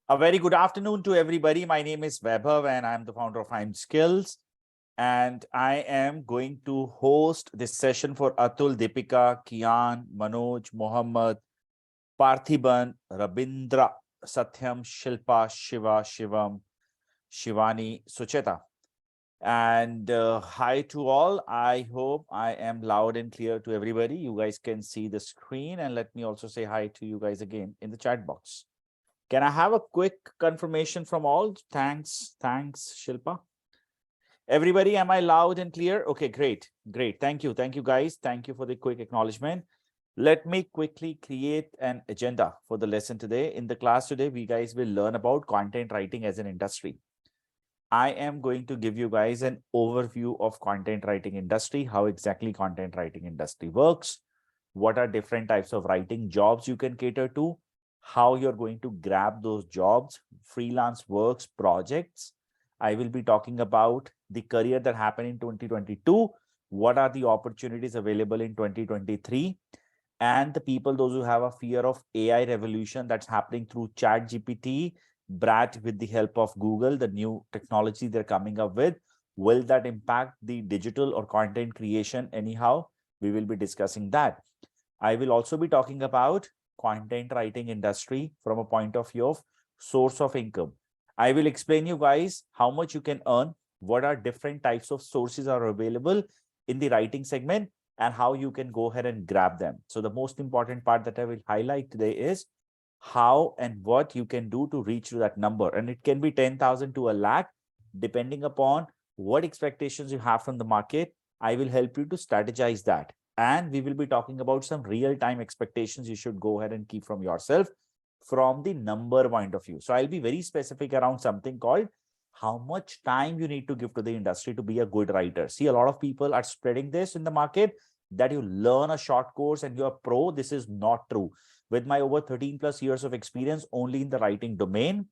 A very good afternoon to everybody. My name is Vaibhav and I'm the founder of I'm Skills. And I am going to host this session for Atul, Deepika, Kian, Manoj, Mohammed, Parthiban, Rabindra, Satyam, Shilpa, Shiva, Shivam, Shivani, Sucheta. And hi to all. I hope I am loud and clear to everybody. You guys can see the screen, and let me also say hi to you guys again in the chat box. Can I have a quick confirmation from all? Thanks, Shilpa. Everybody, am I loud and clear? Okay, great. Thank you guys. Thank you for the quick acknowledgement. Let me quickly create an agenda for the lesson today. In the class today, we guys will learn about content writing as an industry. I am going to give you guys an overview of content writing industry, how exactly content writing industry works, what are different types of writing jobs you can cater to, how you're going to grab those jobs, freelance works, projects. I will be talking about the career that happened in 2022, what are the opportunities available in 2023, and the people, those who have a fear of AI revolution that's happening through Chat GPT, Brat with the help of Google, the new technology they're coming up with, will that impact the digital or content creation anyhow? We will be discussing that. I will also be talking about content writing industry from a point of view of source of income. I will explain you guys how much you can earn, what are different types of sources are available in the writing segment, and how you can go ahead and grab them. So the most important part that I will highlight today is how and what you can do to reach to that number. And it can be 10,000 to a lakh, depending upon what expectations you have from the market. I will help you to strategize that. And we will be talking about some real-time expectations you should go ahead and keep from yourself from the number point of view. So I'll be very specific around something called how much time you need to give to the industry to be a good writer. See, a lot of people are spreading this in the market that you learn a short course and you're a pro. This is not true. With my over 13 plus years of experience only in the writing domain,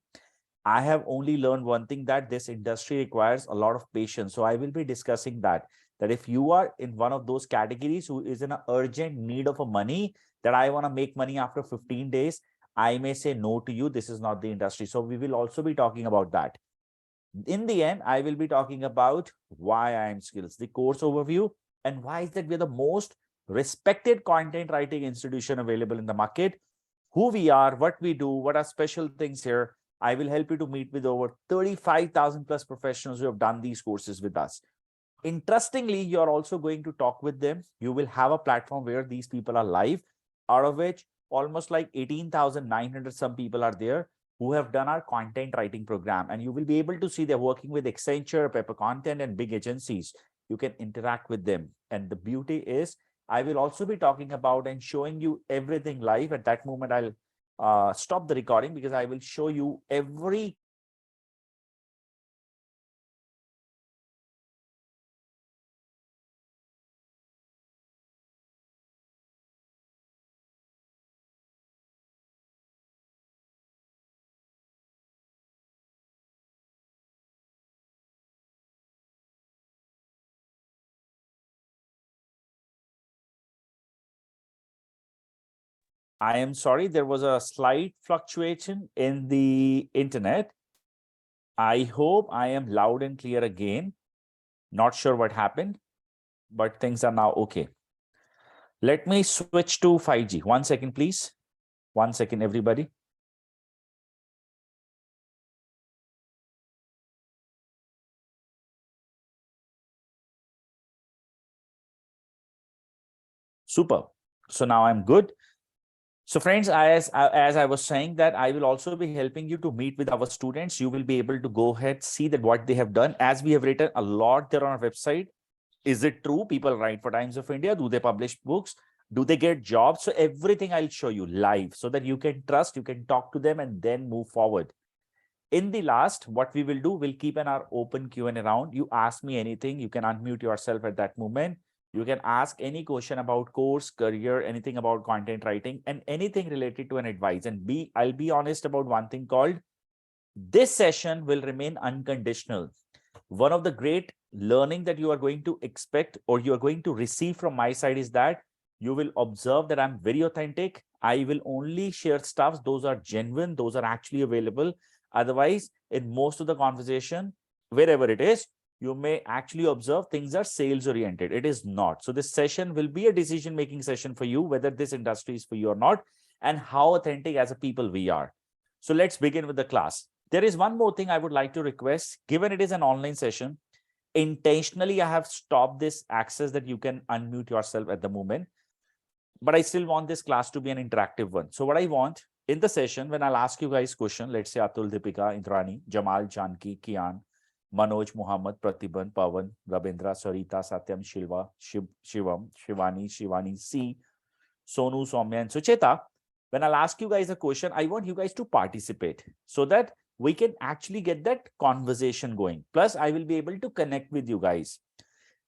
I have only learned one thing, that this industry requires a lot of patience. So I will be discussing that if you are in one of those categories who is in an urgent need of a money, that I want to make money after 15 days, I may say no to you. This is not the industry. So we will also be talking about that. In the end, I will be talking about why I'm Skills, the course overview, and why is that we're the most respected content writing institution available in the market, who we are, what we do, what are special things here. I will help you to meet with over 35,000 plus professionals who have done these courses with us. Interestingly, you're also going to talk with them. You will have a platform where these people are live, out of which almost like 18,900 some people are there who have done our content writing program. And you will be able to see they're working with Accenture, Pepper Content, and big agencies. You can interact with them. And the beauty is, I will also be talking about and showing you everything live. At that moment, I'll stop the recording because I will show you every I am sorry, there was a slight fluctuation in the internet. I hope I am loud and clear again. Not sure what happened, but things are now okay. Let me switch to 5G. 1 second, please. 1 second, everybody. Super. So now I'm good. So friends, as I was saying, that I will also be helping you to meet with our students. You will be able to go ahead, see that what they have done, as we have written a lot there on our website. Is it true? People write for Times of India. Do they publish books? Do they get jobs? So everything I'll show you live so that you can trust, you can talk to them and then move forward. In the last, what we will do, we'll keep our open Q&A round. You ask me anything, you can unmute yourself at that moment. You can ask any question about course, career, anything about content writing, and anything related to an advice. And I'll be honest about one thing called, this session will remain unconditional. One of the great learning that you are going to expect or you are going to receive from my side is that you will observe that I'm very authentic. I will only share stuff. Those are genuine. Those are actually available. Otherwise, in most of the conversation, wherever it is, you may actually observe things are sales oriented. It is not. So this session will be a decision making session for you, whether this industry is for you or not, and how authentic as a people we are. So let's begin with the class. There is one more thing I would like to request. Given it is an online session, intentionally I have stopped this access that you can unmute yourself at the moment, but I still want this class to be an interactive one. So what I want in the session, when I'll ask you guys question, let's say Atul, Deepika, Indrani, Jamal, Janki, Kian, Manoj, Muhammad, Pratibhan, Pawan, Rabindra, Sarita, Satyam, Shivam, Shivani, C, Sonu, Soumya, and Sucheta. When I'll ask you guys a question, I want you guys to participate so that we can actually get that conversation going. Plus, I will be able to connect with you guys.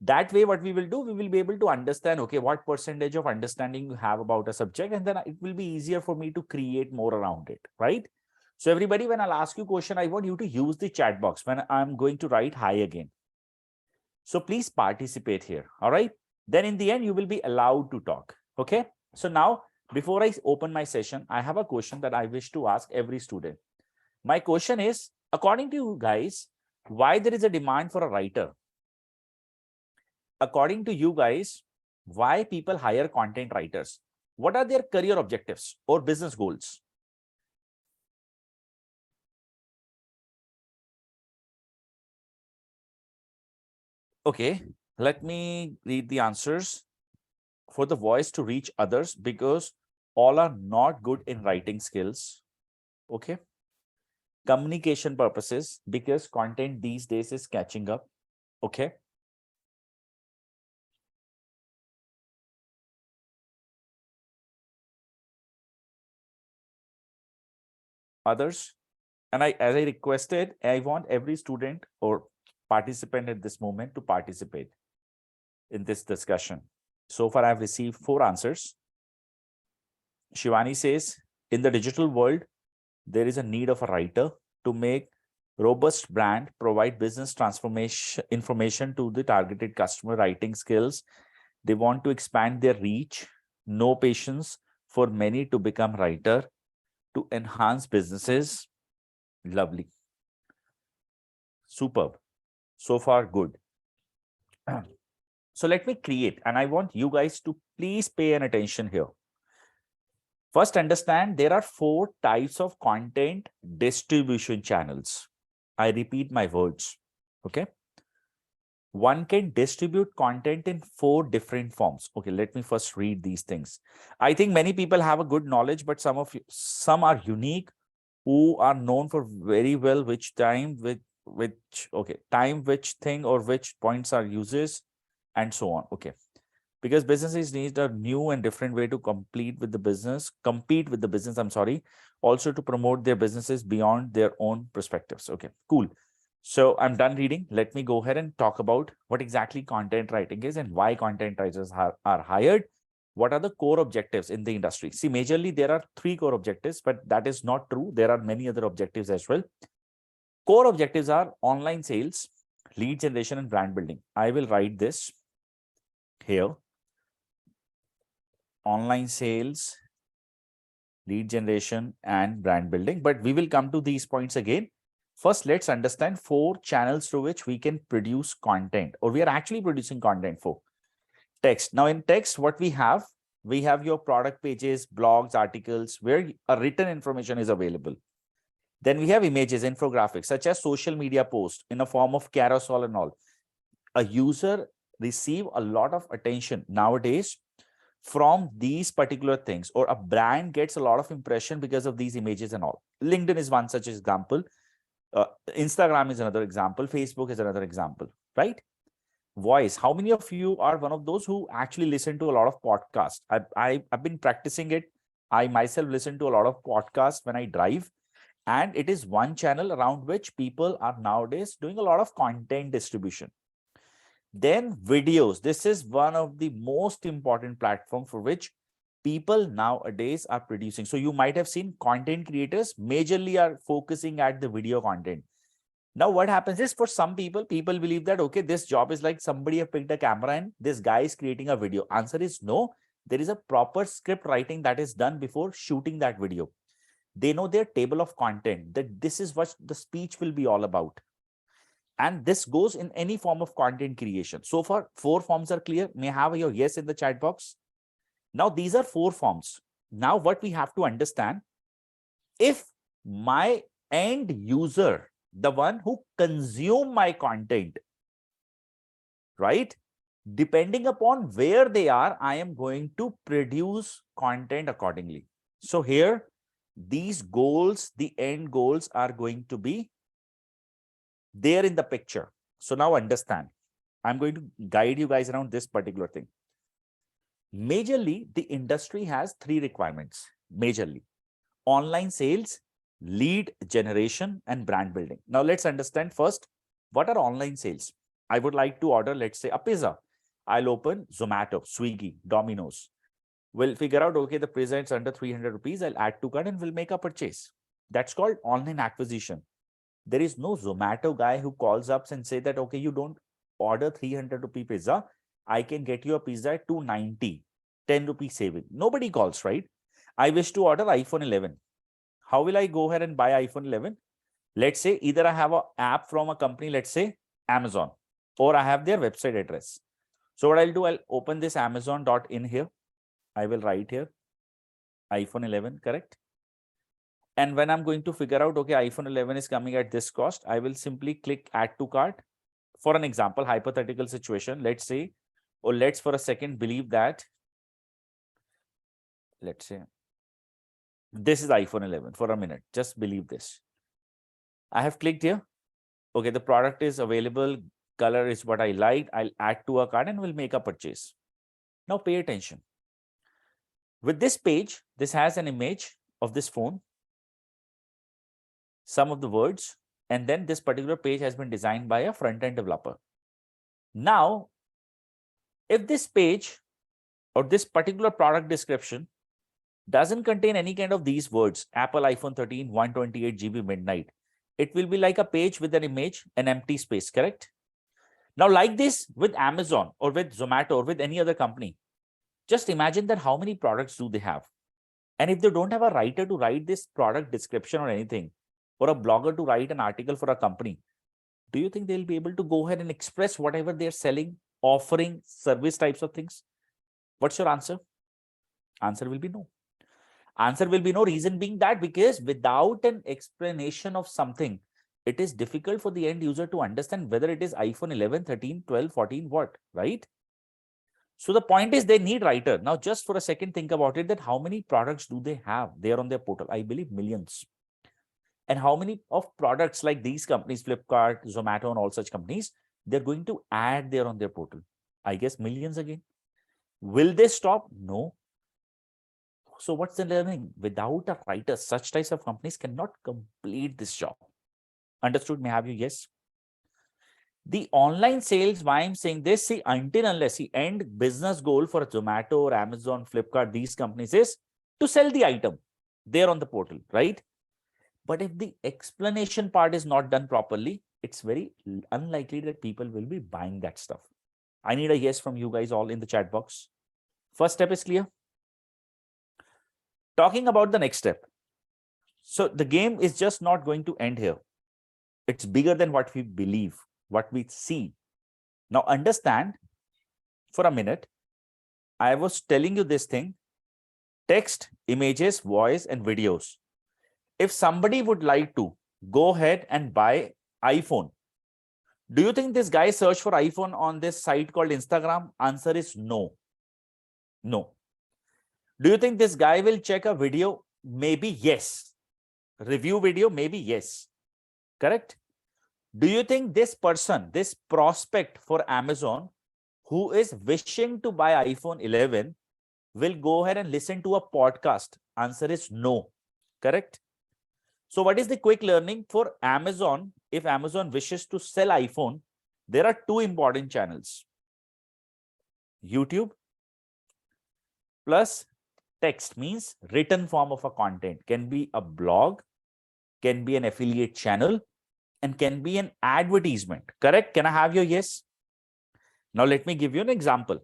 That way, what we will do, we will be able to understand, okay, what percentage of understanding you have about a subject, and then it will be easier for me to create more around it, right? So everybody, when I'll ask you a question, I want you to use the chat box when I'm going to write hi again. So please participate here, all right? Then in the end, you will be allowed to talk, okay? So now, before I open my session, I have a question that I wish to ask every student. My question is, according to you guys, why there is a demand for a writer? According to you guys, why people hire content writers? What are their career objectives or business goals? Okay, let me read the answers. For the voice to reach others, because all are not good in writing skills. Okay. Communication purposes, because content these days is catching up. Okay. Others. And as I requested, I want every student or participant at this moment to participate in this discussion. So far, I've received 4 answers. Shivani says, in the digital world, there is a need of a writer to make robust brand, provide business transformation information to the targeted customer. Writing skills. They want to expand their reach. No patience for many to become writer to enhance businesses. Lovely. Superb. So far, good. So let me create, and I want you guys to please pay an attention here. First, understand there are 4 types of content distribution channels. I repeat my words. Okay. One can distribute content in 4 different forms. Okay, let me first read these things. I think many people have a good knowledge, but some are unique, who are known for very well which time, which thing or which points are uses, and so on. Okay. Because businesses need a new and different way to compete with the business, I'm sorry, also to promote their businesses beyond their own perspectives. Okay, cool. So I'm done reading. Let me go ahead and talk about what exactly content writing is and why content writers are hired. What are the core objectives in the industry? See, majorly there are 3 core objectives, but that is not true. There are many other objectives as well. Core objectives are online sales, lead generation, and brand building. I will write this here. Online sales, lead generation, and brand building. But we will come to these points again. First, let's understand 4 channels through which we can produce content, or we are actually producing content for. Text. Now in text, what we have your product pages, blogs, articles, where a written information is available. Then we have images, infographics, such as social media posts in a form of carousel and all. A user receive a lot of attention nowadays from these particular things, or a brand gets a lot of impression because of these images and all. LinkedIn is one such example. Instagram is another example. Facebook is another example, right? Voice. How many of you are one of those who actually listen to a lot of podcasts? I've been practicing it. I myself listen to a lot of podcasts when I drive, and it is one channel around which people are nowadays doing a lot of content distribution. Then videos. This is one of the most important platform for which people nowadays are producing. So you might have seen content creators majorly are focusing at the video content. Now what happens is, for some people believe that, okay, this job is like somebody have picked a camera and this guy is creating a video. Answer is no. There is a proper script writing that is done before shooting that video. They know their table of content, that this is what the speech will be all about. And this goes in any form of content creation. So far, 4 forms are clear. May I have your yes in the chat box? Now, these are 4 forms. Now, what we have to understand, if my end user, the one who consume my content, right? Depending upon where they are, I am going to produce content accordingly. So here, these goals, the end goals are going to be there in the picture. So now understand, I'm going to guide you guys around this particular thing. Majorly, the industry has 3 requirements. Majorly, online sales, lead generation, and brand building. Now let's understand first, what are online sales? I would like to order, let's say, a pizza. I'll open Zomato, Swiggy, Domino's. We'll figure out, okay, the pizza is under 300 rupees. I'll add to cart and we'll make a purchase. That's called online acquisition. There is no Zomato guy who calls up and say that, okay, you don't order 300 rupee pizza. I can get you a pizza at 290, 10 rupee saving. Nobody calls, right? I wish to order iPhone 11. How will I go ahead and buy iPhone 11? Let's say either I have an app from a company, let's say Amazon, or I have their website address. So what I'll do, I'll open this Amazon.in here. I will write here iPhone 11, correct? And when I'm going to figure out, okay, iPhone 11 is coming at this cost, I will simply click add to cart. For an example, hypothetical situation, let's say, or let's for a second believe that, let's say, this is iPhone 11 for a minute. Just believe this. I have clicked here. Okay, the product is available. Color is what I like. I'll add to a cart and we'll make a purchase. Now pay attention. With this page, this has an image of this phone, some of the words, and then this particular page has been designed by a front-end developer. Now, if this page or this particular product description doesn't contain any kind of these words, Apple iPhone 13, 128 GB midnight, it will be like a page with an image, an empty space, correct? Now, like this with Amazon or with Zomato or with any other company, just imagine that how many products do they have? And if they don't have a writer to write this product description or anything, or a blogger to write an article for a company, do you think they'll be able to go ahead and express whatever they're selling, offering, service types of things? What's your answer? Answer will be no. Answer will be no, reason being that because without an explanation of something, it is difficult for the end user to understand whether it is iPhone 11, 13, 12, 14, what, right? So the point is they need writer. Now, just for a second, think about it, that how many products do they have there on their portal? I believe millions. And how many of products like these companies, Flipkart, Zomato, and all such companies, they're going to add there on their portal? I guess millions again. Will they stop? No. So what's the learning? Without a writer, such types of companies cannot complete this job. Understood? May I have you? Yes. The online sales, why I'm saying this, see, until unless the end business goal for Zomato or Amazon, Flipkart, these companies is to sell the item there on the portal, right? But if the explanation part is not done properly, it's very unlikely that people will be buying that stuff. I need a yes from you guys all in the chat box. First step is clear. Talking about the next step. So the game is just not going to end here. It's bigger than what we believe, what we see. Now understand for a minute, I was telling you this thing, text, images, voice, and videos. If somebody would like to go ahead and buy iPhone, do you think this guy search for iPhone on this site called Instagram? Answer is no. No. Do you think this guy will check a video? Maybe yes. Review video? Maybe yes. Correct? Do you think this person, this prospect for Amazon who is wishing to buy iPhone 11 will go ahead and listen to a podcast? Answer is no. Correct? So what is the quick learning for Amazon? If Amazon wishes to sell iPhone, there are 2 important channels. YouTube plus text, means written form of a content. Can be a blog, can be an affiliate channel, and can be an advertisement. Correct? Can I have your yes? Now let me give you an example.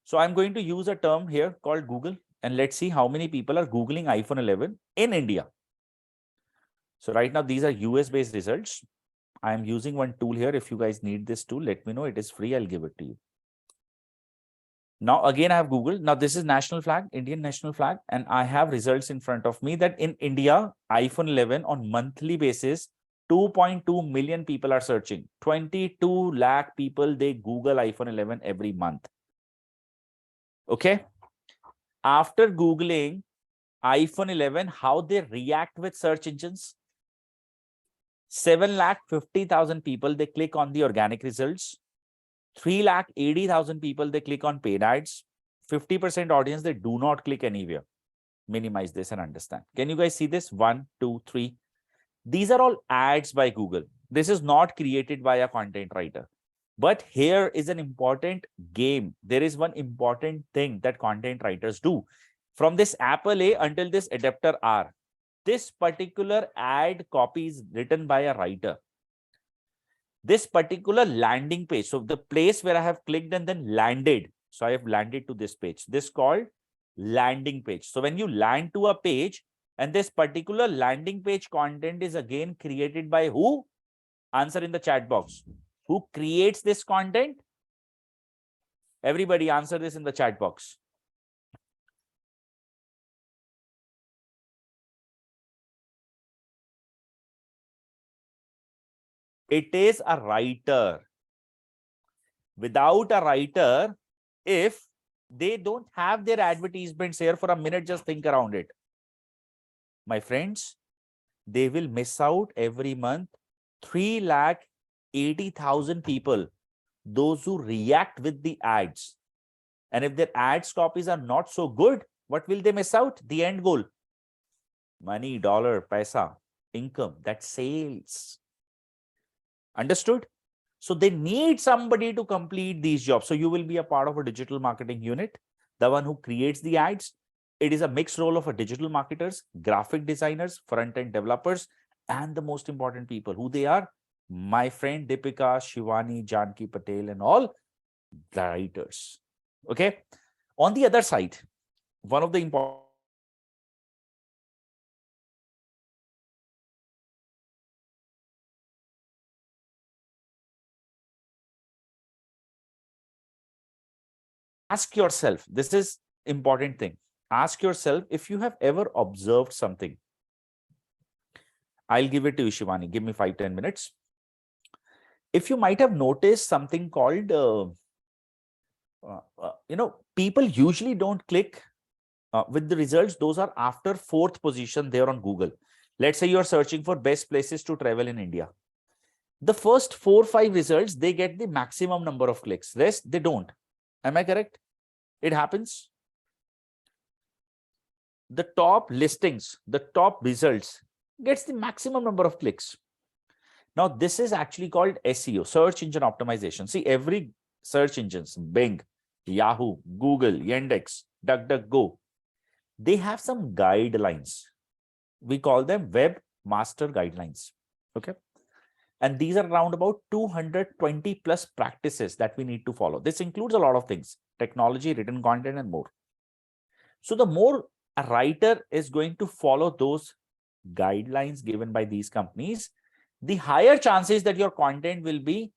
So I'm going to use a term here called Google, and let's see how many people are Googling iPhone 11 in India. So right now, these are US based results. I'm using one tool here. If you guys need this tool, let me know. It is free. I'll give it to you. Now, again, I have Google. Now, this is national flag, Indian national flag, and I have results in front of me that in India, iPhone 11 on monthly basis, 2.2 million people are searching. 22 lakh people, they Google iPhone 11 every month. Okay. After Googling iPhone 11, how they react with search engines? 7,50,000 people, they click on the organic results. 3,80,000 people, they click on paid ads. 50% audience, they do not click anywhere. Minimize this and understand. Can you guys see this? 1, 2, 3. These are all ads by Google. This is not created by a content writer. But here is an important game. There is one important thing that content writers do. From this Apple A until this adapter R, this particular ad copy is written by a writer. This particular landing page, so the place where I have clicked and then landed, so I have landed to this page, this called landing page. So when you land to a page, and this particular landing page content is again created by who? Answer in the chat box. Who creates this content? Everybody answer this in the chat box. It is a writer. Without a writer, if they don't have their advertisements here for a minute, just think around it. My friends, they will miss out every month 3,80,000 people, those who react with the ads. And if their ads copies are not so good, what will they miss out? The end goal. Money, dollar, paisa, income, that's sales. Understood? So they need somebody to complete these jobs. So you will be a part of a digital marketing unit, the one who creates the ads. It is a mixed role of a digital marketers, graphic designers, front-end developers, and the most important people. Who they are? My friend Deepika, Shivani, Janki Patel, and all the writers. Okay. On the other side, one of the important ask yourself, this is important thing. Ask yourself if you have ever observed something. I'll give it to you, Shivani. Give me 5-10 minutes. If you might have noticed something called, people usually don't click with the results. Those are after 4th position there on Google. Let's say you're searching for best places to travel in India. The first 4-5 results, they get the maximum number of clicks. Rest, they don't. Am I correct? It happens. The top listings, the top results gets the maximum number of clicks. Now, this is actually called SEO, search engine optimization. See, every search engines, Bing, Yahoo, Google, Yandex, DuckDuckGo, they have some guidelines. We call them web master guidelines. Okay. And these are around about 220 plus practices that we need to follow. This includes a lot of things, technology, written content, and more. So the more a writer is going to follow those guidelines given by these companies, the higher chances that your content will be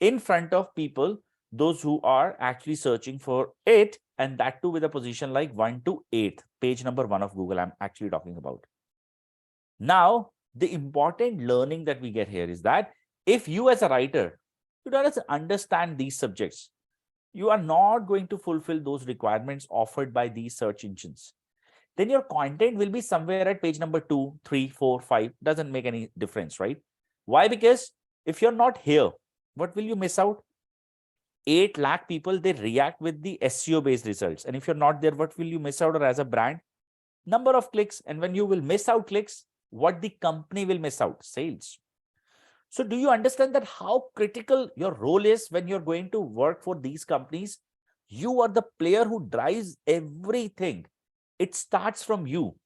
in front of people, those who are actually searching for it, and that too with a position like 1 to 8, page number 1 of Google I'm actually talking about. Now, the important learning that we get here is that if you as a writer, you don't understand these subjects, you are not going to fulfill those requirements offered by these search engines, then your content will be somewhere at page number 2, 3, 4, 5. Doesn't make any difference, right? Why? Because if you're not here, what will you miss out? 8 lakh people, they react with the SEO based results. And if you're not there, what will you miss out? Or as a brand, number of clicks. And when you will miss out clicks, what the company will miss out? Sales. So do you understand that how critical your role is when you're going to work for these companies? You are the player who drives everything. It starts from you.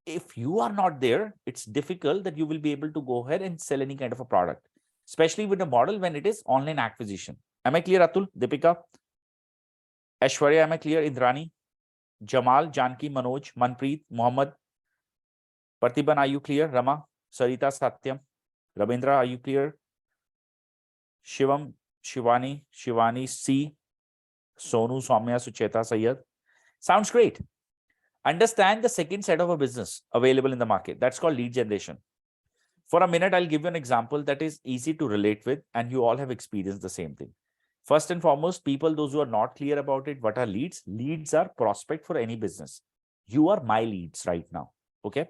If you are not there, it's difficult that you will be able to go ahead and sell any kind of a product, especially with a model when it is online acquisition. Am I clear, Atul, Deepika? Aishwarya, am I clear? Indrani, Jamal, Janki, Manoj, Manpreet, Mohammed, Parthiban, are you clear? Rama, Sarita, Satyam, Rabindra, are you clear? Shivam, Shivani, C, Sonu, Soumya, Sucheta, Sayyad. Sounds great. Understand the second set of a business available in the market. That's called lead generation. For a minute, I'll give you an example that is easy to relate with, and you all have experienced the same thing. First and foremost, people, those who are not clear about it, what are leads? Leads are prospect for any business. You are my leads right now. Okay.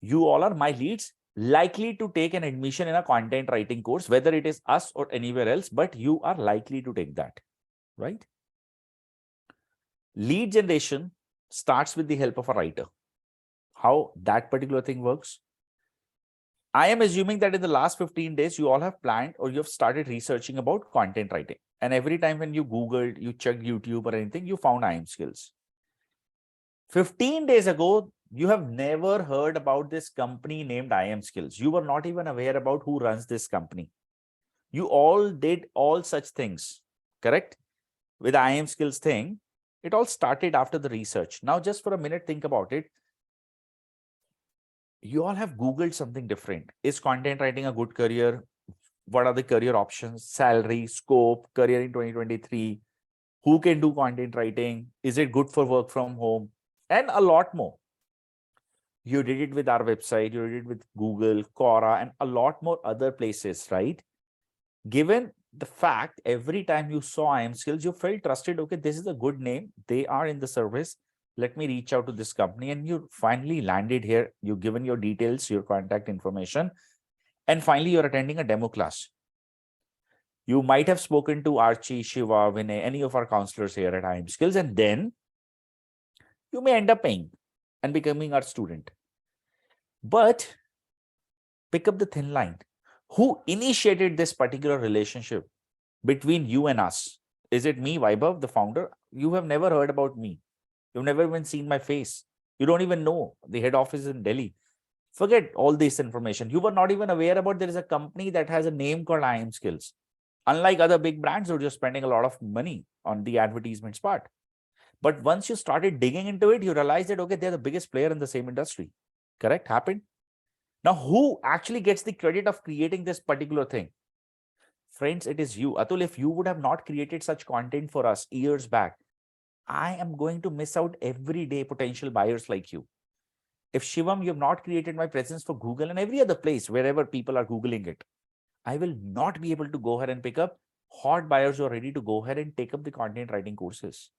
You all are my leads, likely to take an admission in a content writing course, whether it is us or anywhere else, but you are likely to take that, right? Lead generation starts with the help of a writer. How that particular thing works? I am assuming that in the last 15 days, you all have planned or you have started researching about content writing. And every time when you Googled, you checked YouTube or anything, you found IM skills. 15 days ago, you have never heard about this company named IM skills. You were not even aware about who runs this company. You all did all such things, correct? With IM skills thing, it all started after the research. Now, just for a minute, think about it. You all have Googled something different. Is content writing a good career? What are the career options? Salary, scope, career in 2023. Who can do content writing? Is it good for work from home? And a lot more. You did it with our website. You did it with Google, Quora, and a lot more other places, right? Given the fact, every time you saw IM skills, you felt trusted. Okay, this is a good name. They are in the service. Let me reach out to this company. And you finally landed here. You've given your details, your contact information. And finally, you're attending a demo class. You might have spoken to Archie, Shiva, Vinay, any of our counselors here at IM Skills. And then you may end up paying and becoming our student. But pick up the thin line. Who initiated this particular relationship between you and us? Is it me, Vaibhav, the founder? You have never heard about me. You've never even seen my face. You don't even know the head office in Delhi. Forget all this information. You were not even aware about there is a company that has a name called IM Skills. Unlike other big brands who are just spending a lot of money on the advertisements part. But once you started digging into it, you realized that, okay, they're the biggest player in the same industry. Correct? Happened? Now, who actually gets the credit of creating this particular thing? Friends, it is you. Atul, if you would have not created such content for us years back, I am going to miss out everyday potential buyers like you. If Shivam, you have not created my presence for Google and every other place, wherever people are Googling it, I will not be able to go ahead and pick up hot buyers who are ready to go ahead and take up the content writing courses.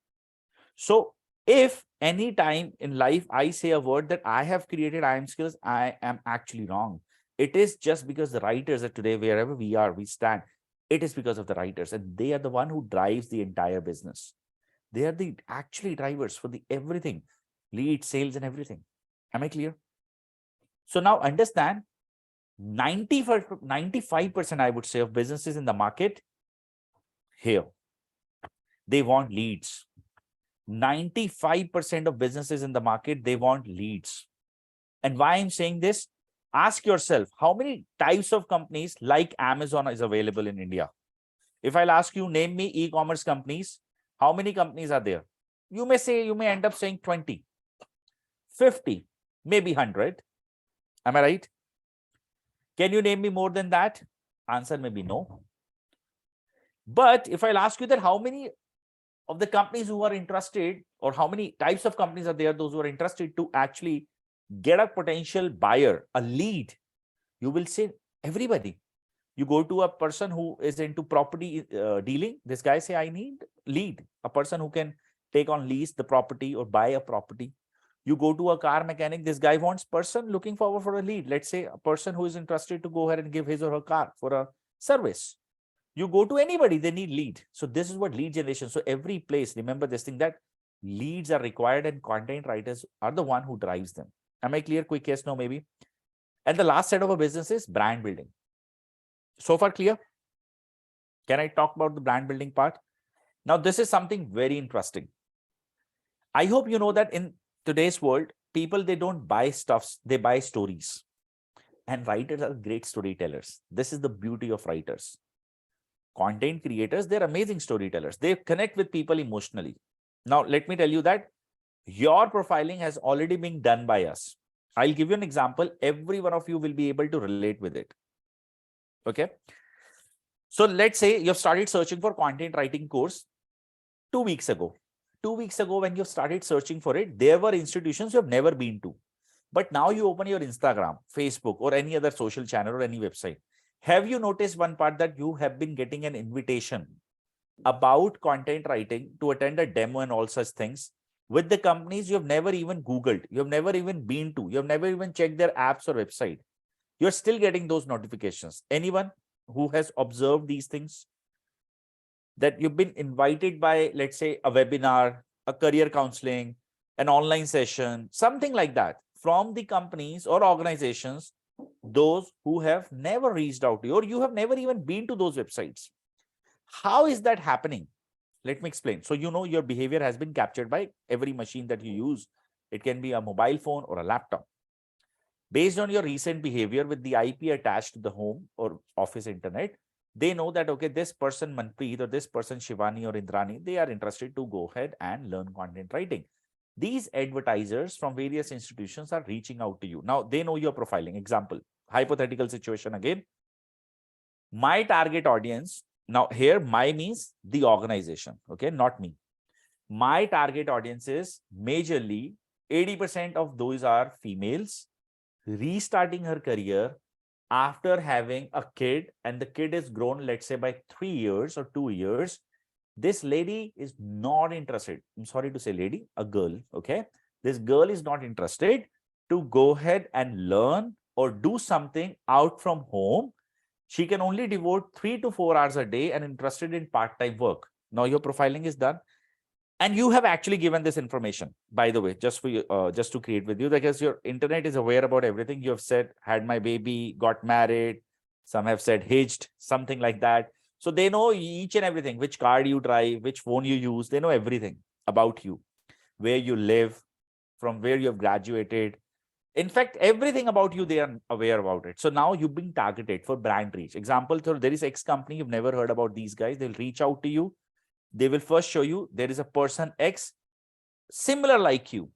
So if any time in life I say a word that I have created IM skills, I am actually wrong. It is just because the writers are today, wherever we are, we stand. It is because of the writers, and they are the one who drives the entire business. They are the actually drivers for the everything, lead, sales, and everything. Am I clear? So now understand 95%, I would say, of businesses in the market here, they want leads. 95% of businesses in the market, they want leads. And why I'm saying this, ask yourself, how many types of companies like Amazon is available in India? If I'll ask you, name me e-commerce companies, how many companies are there? You may end up saying 20, 50, maybe 100. Am I right? Can you name me more than that? Answer may be no. But if I'll ask you that how many of the companies who are interested, or how many types of companies are there, those who are interested to actually get a potential buyer, a lead, you will say everybody. You go to a person who is into property dealing, this guy say, I need lead, a person who can take on lease the property or buy a property. You go to a car mechanic, this guy wants person looking forward for a lead. Let's say a person who is interested to go ahead and give his or her car for a service. You go to anybody, they need lead. So this is what lead generation. So every place, remember this thing, that leads are required and content writers are the one who drives them. Am I clear? Quick yes, no, maybe. And the last set of a business is brand building. So far clear? Can I talk about the brand building part? Now, this is something very interesting. I hope you know that in today's world, people, they don't buy stuffs, they buy stories. And writers are great storytellers. This is the beauty of writers. Content creators, they're amazing storytellers. They connect with people emotionally. Now, let me tell you that your profiling has already been done by us. I'll give you an example. Every one of you will be able to relate with it. Okay. So let's say you've started searching for content writing course 2 weeks ago. 2 weeks ago, when you started searching for it, there were institutions you have never been to. But now you open your Instagram, Facebook, or any other social channel or any website. Have you noticed one part that you have been getting an invitation about content writing to attend a demo and all such things with the companies you have never even Googled, you have never even been to, you have never even checked their apps or website. You're still getting those notifications. Anyone who has observed these things? That you've been invited by, let's say, a webinar, a career counseling, an online session, something like that from the companies or organizations, those who have never reached out to you, or you have never even been to those websites. How is that happening? Let me explain. So, you know, your behavior has been captured by every machine that you use. It can be a mobile phone or a laptop. Based on your recent behavior with the IP attached to the home or office internet, they know that, okay, this person Manpreet or this person Shivani or Indrani, they are interested to go ahead and learn content writing. These advertisers from various institutions are reaching out to you. Now, they know your profiling. Example, hypothetical situation again. My target audience, now here, my means the organization, okay, not me. My target audience is majorly 80% of those are females restarting her career after having a kid, and the kid is grown, let's say, by 3 years or 2 years. This lady is not interested. I'm sorry to say lady, a girl, okay? This girl is not interested to go ahead and learn or do something out from home. She can only devote 3 to 4 hours a day and interested in part-time work. Now your profiling is done. And you have actually given this information, by the way, just for you, just to create with you, because your internet is aware about everything. You have said, had my baby, got married. Some have said hitched, something like that. So they know each and everything, which car you drive, which phone you use. They know everything about you, where you live, from where you have graduated. In fact, everything about you, they are aware about it. So now you've been targeted for brand reach. Example, so there is X company, you've never heard about these guys. They'll reach out to you. They will first show you there is a person X, similar like you,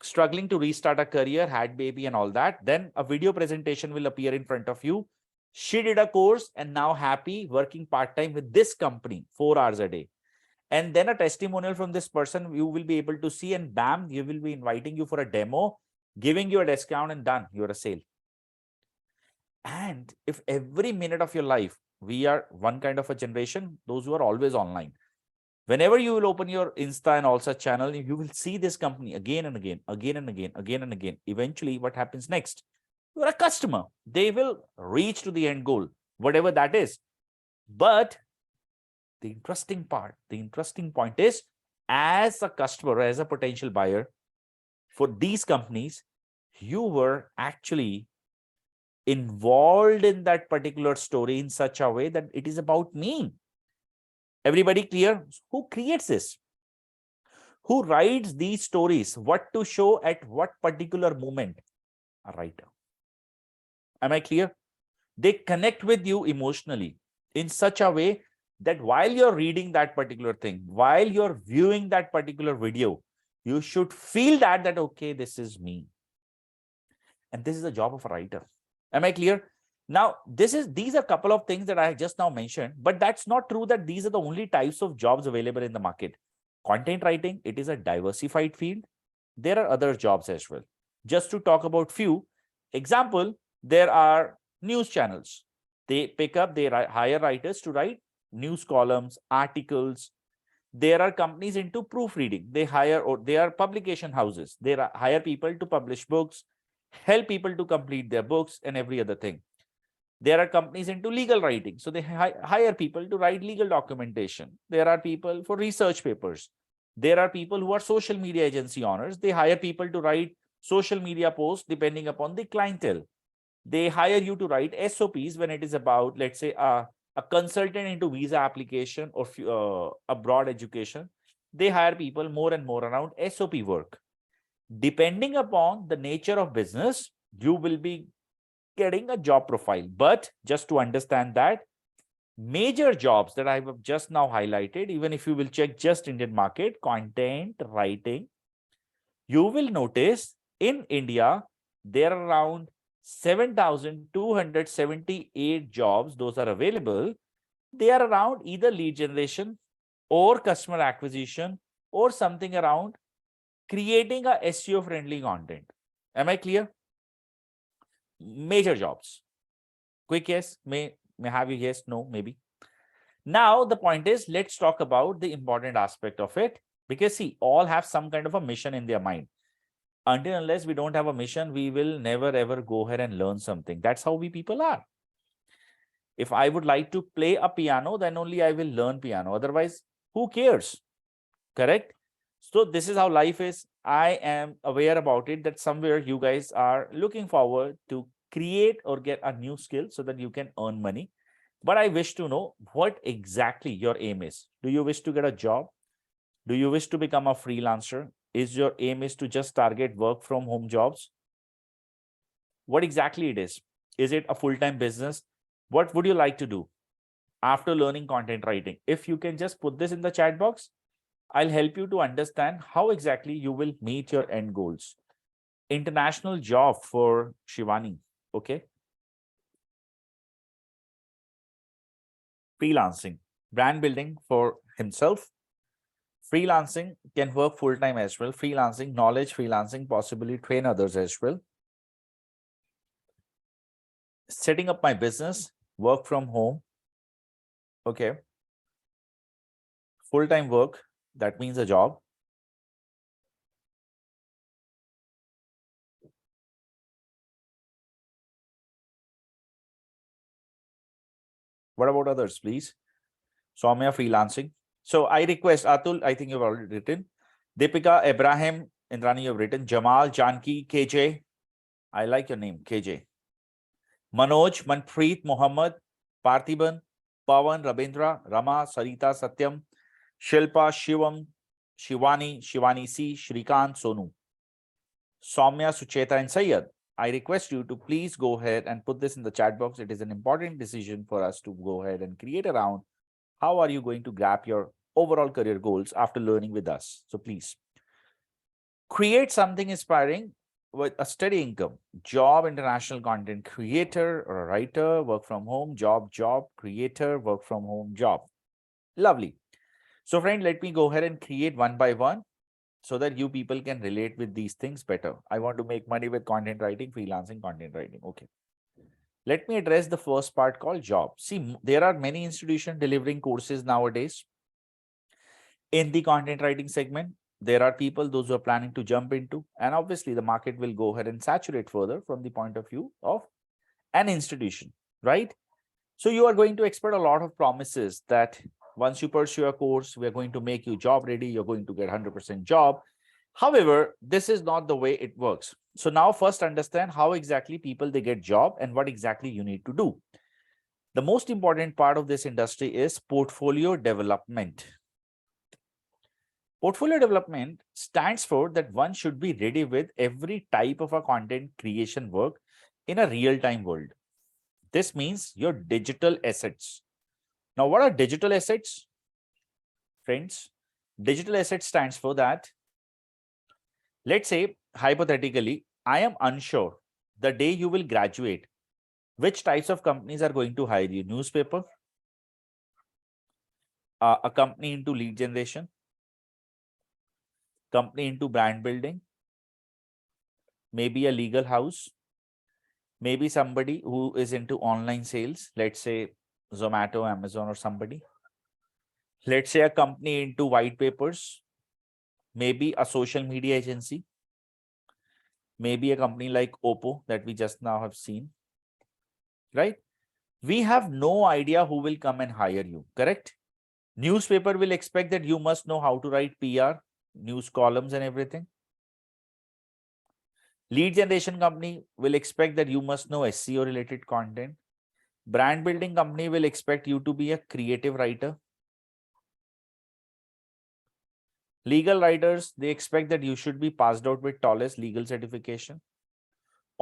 struggling to restart a career, had baby and all that. Then a video presentation will appear in front of you. She did a course and now happy working part-time with this company, 4 hours a day. And then a testimonial from this person you will be able to see, and bam, you will be inviting you for a demo, giving you a discount, and done, you're a sale. And if every minute of your life, we are one kind of a generation, those who are always online. Whenever you will open your Insta and all such channel, you will see this company again and again, again and again, again and again. Eventually, what happens next? You're a customer. They will reach to the end goal, whatever that is. But the interesting part, the interesting point is, as a customer, as a potential buyer for these companies, you were actually involved in that particular story in such a way that it is about me. Everybody clear? Who creates this? Who writes these stories? What to show at what particular moment? A writer. Am I clear? They connect with you emotionally in such a way that while you're reading that particular thing, while you're viewing that particular video, you should feel that, okay, this is me. And this is the job of a writer. Am I clear? Now, these are a couple of things that I just now mentioned, but that's not true that these are the only types of jobs available in the market. Content writing, it is a diversified field. There are other jobs as well. Just to talk about few, example, there are news channels. They pick up, they hire writers to write news columns, articles. There are companies into proofreading. They hire, or they are publication houses. They hire people to publish books, help people to complete their books and every other thing. There are companies into legal writing. So they hire people to write legal documentation. There are people for research papers. There are people who are social media agency owners. They hire people to write social media posts depending upon the clientele. They hire you to write SOPs when it is about, let's say, a consultant into visa application or abroad education. They hire people more and more around SOP work. Depending upon the nature of business, you will be getting a job profile. But just to understand that, major jobs that I have just now highlighted, even if you will check just Indian market, content writing, you will notice in India, there are around 7,278 jobs. Those are available. They are around either lead generation or customer acquisition or something around creating a SEO friendly content. Am I clear? Major jobs. Quick yes, may have you yes, no, maybe. Now the point is, let's talk about the important aspect of it, because see, all have some kind of a mission in their mind. Until unless we don't have a mission, we will never ever go ahead and learn something. That's how we people are. If I would like to play a piano, then only I will learn piano. Otherwise, who cares? Correct? So this is how life is. I am aware about it that somewhere you guys are looking forward to create or get a new skill so that you can earn money. But I wish to know what exactly your aim is. Do you wish to get a job? Do you wish to become a freelancer? Is your aim is to just target work from home jobs? What exactly it is? Is it a full-time business? What would you like to do after learning content writing? If you can just put this in the chat box, I'll help you to understand how exactly you will meet your end goals. International job for Shivani. Okay. Freelancing, brand building for himself. Freelancing can work full-time as well. Freelancing, knowledge, freelancing, possibly train others as well. Setting up my business, work from home. Okay. Full-time work, that means a job. What about others, please? Soumya, freelancing. So I request Atul, I think you've already written. Deepika, Ibrahim, Indrani, you've written. Jamal, Janki, KJ. I like your name, KJ. Manoj, Manpreet, Mohammed, Parthiban, Pawan, Rabindra, Rama, Sarita, Satyam, Shilpa, Shivam, Shivani C, Shrikant, Sonu, Soumya, Sucheta, and Sayed. I request you to please go ahead and put this in the chat box. It is an important decision for us to go ahead and create a round. How are you going to grab your overall career goals after learning with us? So please create something inspiring with a steady income. Job, international content creator or a writer, work from home, job, creator, work from home, job. Lovely. So friend, let me go ahead and create one by one so that you people can relate with these things better. I want to make money with content writing, freelancing, content writing. Okay. Let me address the first part called job. See, there are many institutions delivering courses nowadays in the content writing segment. There are people, those who are planning to jump into, and obviously the market will go ahead and saturate further from the point of view of an institution, right? So you are going to expect a lot of promises that once you pursue a course, we are going to make you job ready, you're going to get 100% job. However, this is not the way it works. So now first understand how exactly people they get job and what exactly you need to do. The most important part of this industry is portfolio development. Portfolio development stands for that one should be ready with every type of a content creation work in a real-time world. This means your digital assets. Now, what are digital assets? Friends, digital assets stands for that. Let's say, hypothetically, I am unsure the day you will graduate, which types of companies are going to hire you? Newspaper, a company into lead generation, company into brand building, maybe a legal house, maybe somebody who is into online sales, let's say Zomato, Amazon, or somebody. Let's say a company into white papers, maybe a social media agency, maybe a company like Oppo that we just now have seen, right? We have no idea who will come and hire you, correct? Newspaper will expect that you must know how to write PR, news columns and everything. Lead generation company will expect that you must know SEO related content. Brand building company will expect you to be a creative writer. Legal writers, they expect that you should be passed out with tallest legal certification.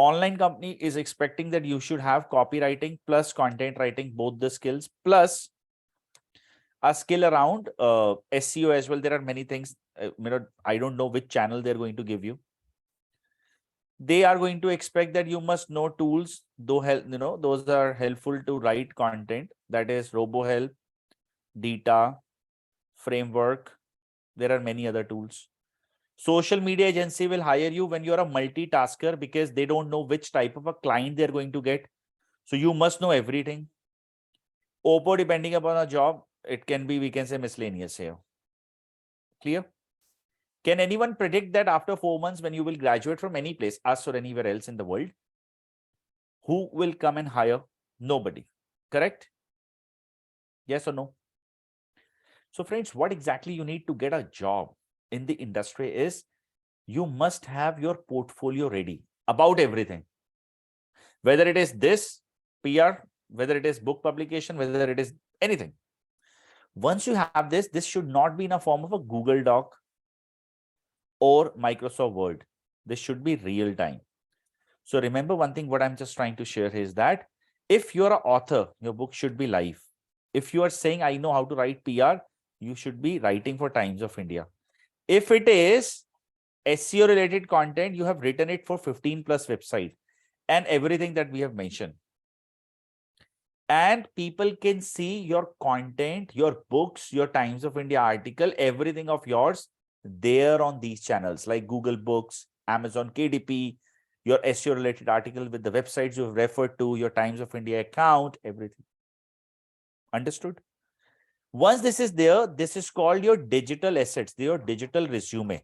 Online company is expecting that you should have copywriting plus content writing, both the skills, plus a skill around SEO as well. There are many things. I don't know which channel they're going to give you. They are going to expect that you must know tools, though those are helpful to write content. That is RoboHelp, Data, Framework. There are many other tools. Social media agency will hire you when you're a multitasker because they don't know which type of a client they're going to get. So you must know everything. OPPO, depending upon a job, it can be, we can say, miscellaneous here. Clear? Can anyone predict that after 4 months, when you will graduate from any place, us or anywhere else in the world, who will come and hire? Nobody. Correct? Yes or no? So friends, what exactly you need to get a job in the industry is you must have your portfolio ready about everything. Whether it is this PR, whether it is book publication, whether it is anything. Once you have this should not be in a form of a Google Doc or Microsoft Word. This should be real time. So remember one thing, what I'm just trying to share is that if you're an author, your book should be live. If you are saying, I know how to write PR, you should be writing for Times of India. If it is SEO related content, you have written it for 15 plus websites and everything that we have mentioned. And people can see your content, your books, your Times of India article, everything of yours there on these channels like Google Books, Amazon KDP, your SEO related article with the websites you've referred to, your Times of India account, everything. Understood? Once this is there, this is called your digital assets, your digital resume.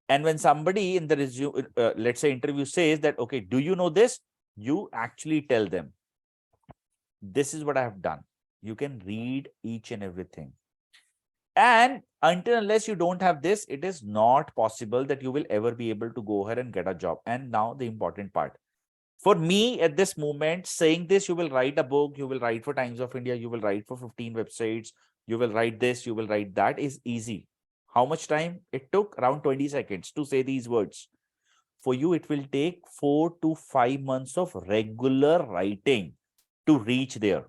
And when somebody in the resume, let's say interview says that, okay, do you know this? You actually tell them, this is what I have done. You can read each and everything. And until unless you don't have this, it is not possible that you will ever be able to go ahead and get a job. And now the important part. For me at this moment, saying this, you will write a book, you will write for Times of India, you will write for 15 websites, you will write this, you will write that is easy. How much time? It took around 20 seconds to say these words. For you, it will take 4 to 5 months of regular writing to reach there.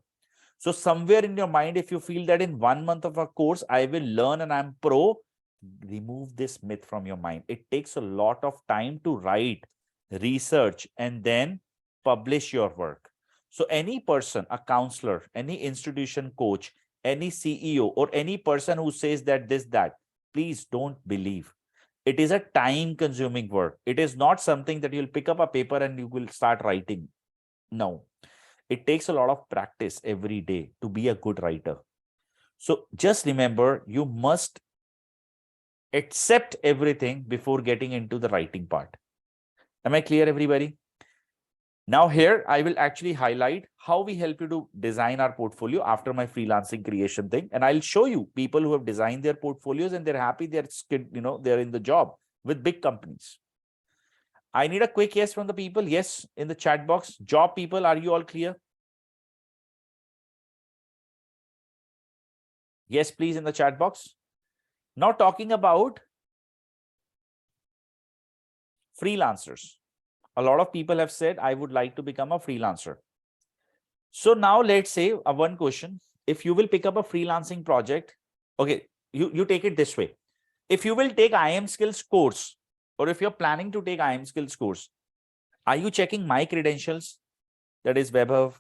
So somewhere in your mind, if you feel that in 1 month of a course, I will learn and I'm pro, remove this myth from your mind. It takes a lot of time to write, research, and then publish your work. So any person, a counselor, any institution coach, any CEO, or any person who says that this, that, please don't believe. It is a time consuming work. It is not something that you'll pick up a paper and you will start writing. No, it takes a lot of practice every day to be a good writer. So just remember, you must accept everything before getting into the writing part. Am I clear, everybody? Now here, I will actually highlight how we help you to design our portfolio after my freelancing creation thing. And I'll show you people who have designed their portfolios and they're happy, they're they're in the job with big companies. I need a quick yes from the people. Yes, in the chat box. Job people, are you all clear? Yes, please, in the chat box. Now talking about freelancers. A lot of people have said, I would like to become a freelancer. So now let's say one question. If you will pick up a freelancing project, okay, you take it this way. If you will take IM Skills course, or if you're planning to take IM Skills course, are you checking my credentials? That is, Vaibhav